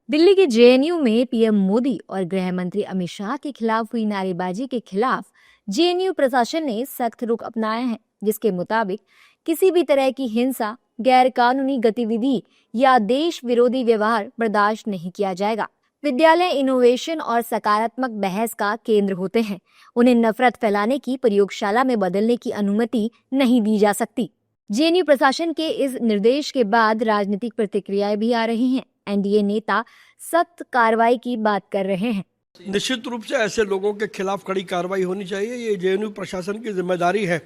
दिल्ली के जेएनयू में पीएम मोदी और गृह मंत्री अमित शाह के खिलाफ हुई नारेबाजी के खिलाफ जेएनयू प्रशासन ने सख्त रुख अपनाया है, जिसके मुताबिक किसी भी तरह की हिंसा, गैर कानूनी गतिविधि या देश विरोधी व्यवहार बर्दाश्त नहीं किया जाएगा। विद्यालय इनोवेशन और सकारात्मक बहस का केंद्र होते हैं। उन्हें नफरत फैलाने की प्रयोगशाला में बदलने की अनुमति नहीं दी जा सकती। जेएनयू प्रशासन के इस निर्देश के बाद राजनीतिक प्रतिक्रियाएं भी आ रही हैं। एनडीए नेता सख्त कार्रवाई की बात कर रहे हैं। निश्चित रूप से ऐसे लोगों के खिलाफ कड़ी कार्रवाई होनी चाहिए। ये जेएनयू प्रशासन की जिम्मेदारी है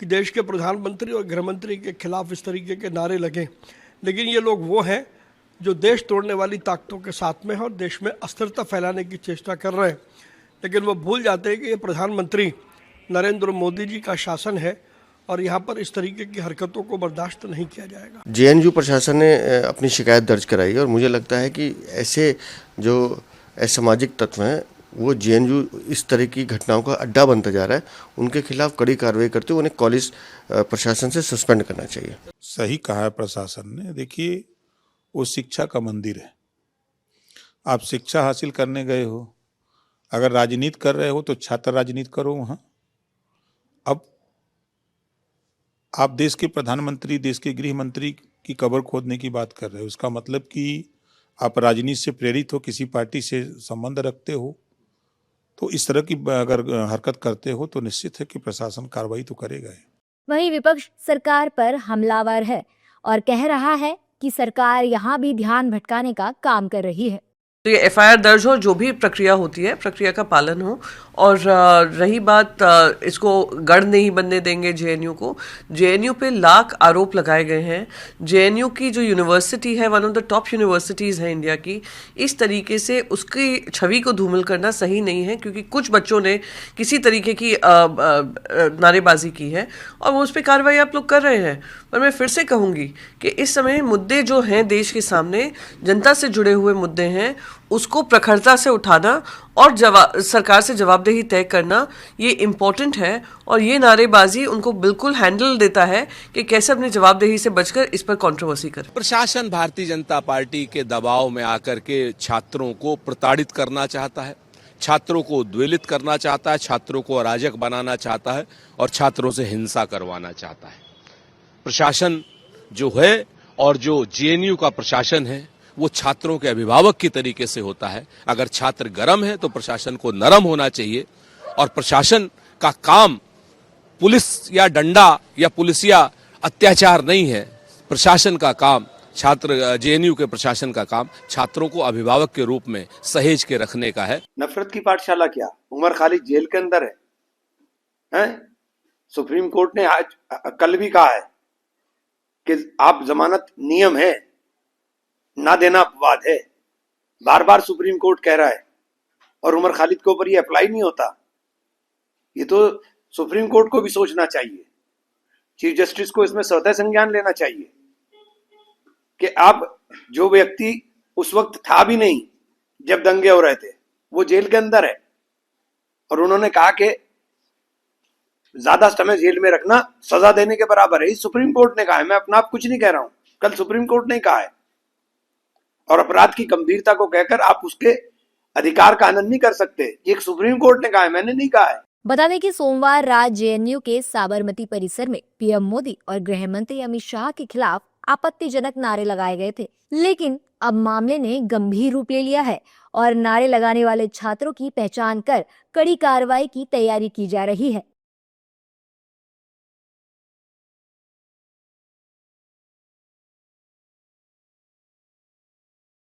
कि देश के प्रधानमंत्री और गृह मंत्री के खिलाफ इस तरीके के नारे लगें, लेकिन ये लोग वो हैं जो देश तोड़ने वाली ताकतों के साथ में हैं और देश में अस्थिरता फैलाने की चेष्टा कर रहे हैं, लेकिन वो भूल जाते हैं कि ये प्रधानमंत्री नरेंद्र मोदी जी का शासन है और यहाँ पर इस तरीके की हरकतों को बर्दाश्त नहीं किया जाएगा। जेएनयू प्रशासन ने अपनी शिकायत दर्ज कराई और मुझे लगता है कि ऐसे जो असामाजिक तत्व हैं वो जेएनयू इस तरह की घटनाओं का अड्डा बनता जा रहा है, उनके खिलाफ कड़ी कार्रवाई करते हुए उन्हें कॉलेज प्रशासन से सस्पेंड करना चाहिए। सही कहा है प्रशासन ने। देखिए, वो शिक्षा का मंदिर है। आप शिक्षा हासिल करने गए हो, अगर राजनीति कर रहे हो तो छात्र राजनीति करो वहाँ। अब आप देश के प्रधानमंत्री, देश के गृह मंत्री की कब्र खोदने की बात कर रहे हो, उसका मतलब कि आप राजनीति से प्रेरित हो, किसी पार्टी से संबंध रखते हो, तो इस तरह की अगर हरकत करते हो तो निश्चित है कि प्रशासन कार्रवाई तो करेगा ही। वहीं विपक्ष सरकार पर हमलावर है और कह रहा है कि सरकार यहाँ भी ध्यान भटकाने का काम कर रही है। तो ये एफआईआर दर्ज हो, जो भी प्रक्रिया होती है प्रक्रिया का पालन हो। और रही बात, इसको गढ़ नहीं बनने देंगे जेएनयू को। जेएनयू पे लाख आरोप लगाए गए हैं। जेएनयू की जो यूनिवर्सिटी है, one of the top universities है इंडिया की, इस तरीके से उसकी छवि को धूमिल करना सही नहीं है, क्योंकि कुछ बच्चों ने किसी तरीके की नारेबाजी की है और वो उस पर कार्रवाई आप लोग कर रहे हैं। पर मैं फिर से कहूँगी कि इस समय मुद्दे जो हैं देश के सामने, जनता से जुड़े हुए मुद्दे हैं, उसको प्रखरता से उठाना और सरकार से जवाबदेही तय करना, ये इम्पोर्टेंट है। और ये नारेबाजी उनको बिल्कुल हैंडल देता है कि कैसे अपनी जवाबदेही से बचकर इस पर कंट्रोवर्सी करें। प्रशासन भारतीय जनता पार्टी के दबाव में आकर के छात्रों को प्रताड़ित करना चाहता है, छात्रों को उद्वेलित करना चाहता है, छात्रों को अराजक बनाना चाहता है और छात्रों से हिंसा करवाना चाहता है। प्रशासन जो है और जो जेएनयू का प्रशासन है वो छात्रों के अभिभावक की तरीके से होता है। अगर छात्र गर्म है तो प्रशासन को नरम होना चाहिए और प्रशासन का काम पुलिस या डंडा या पुलिसिया अत्याचार नहीं है। प्रशासन का काम, छात्र जेएनयू के प्रशासन का काम छात्रों को अभिभावक के रूप में सहेज के रखने का है। नफरत की पाठशाला क्या? उमर खालिद जेल के अंदर है? सुप्रीम कोर्ट ने आज कल भी कहा है कि आप जमानत नियम है, ना देना अपवाद है। बार बार सुप्रीम कोर्ट कह रहा है और उमर खालिद के ऊपर ये अप्लाई नहीं होता। ये तो सुप्रीम कोर्ट को भी सोचना चाहिए, चीफ जस्टिस को इसमें स्वतः संज्ञान लेना चाहिए कि आप जो व्यक्ति उस वक्त था भी नहीं जब दंगे हो रहे थे, वो जेल के अंदर है और उन्होंने कहा कि ज्यादा समय जेल में रखना सजा देने के बराबर है। सुप्रीम कोर्ट ने कहा है, मैं अपना आप कुछ नहीं कह रहा हूं, कल सुप्रीम कोर्ट ने कहा है। और अपराध की गंभीरता को कहकर आप उसके अधिकार का आनंद नहीं कर सकते, ये सुप्रीम कोर्ट ने कहा है, मैंने नहीं कहा है। बता दें कि सोमवार रात जेएनयू के साबरमती परिसर में पीएम मोदी और गृह मंत्री अमित शाह के खिलाफ आपत्तिजनक नारे लगाए गए थे, लेकिन अब मामले ने गंभीर रूप ले लिया है और नारे लगाने वाले छात्रों की पहचान कर कड़ी कार्रवाई की तैयारी की जा रही है।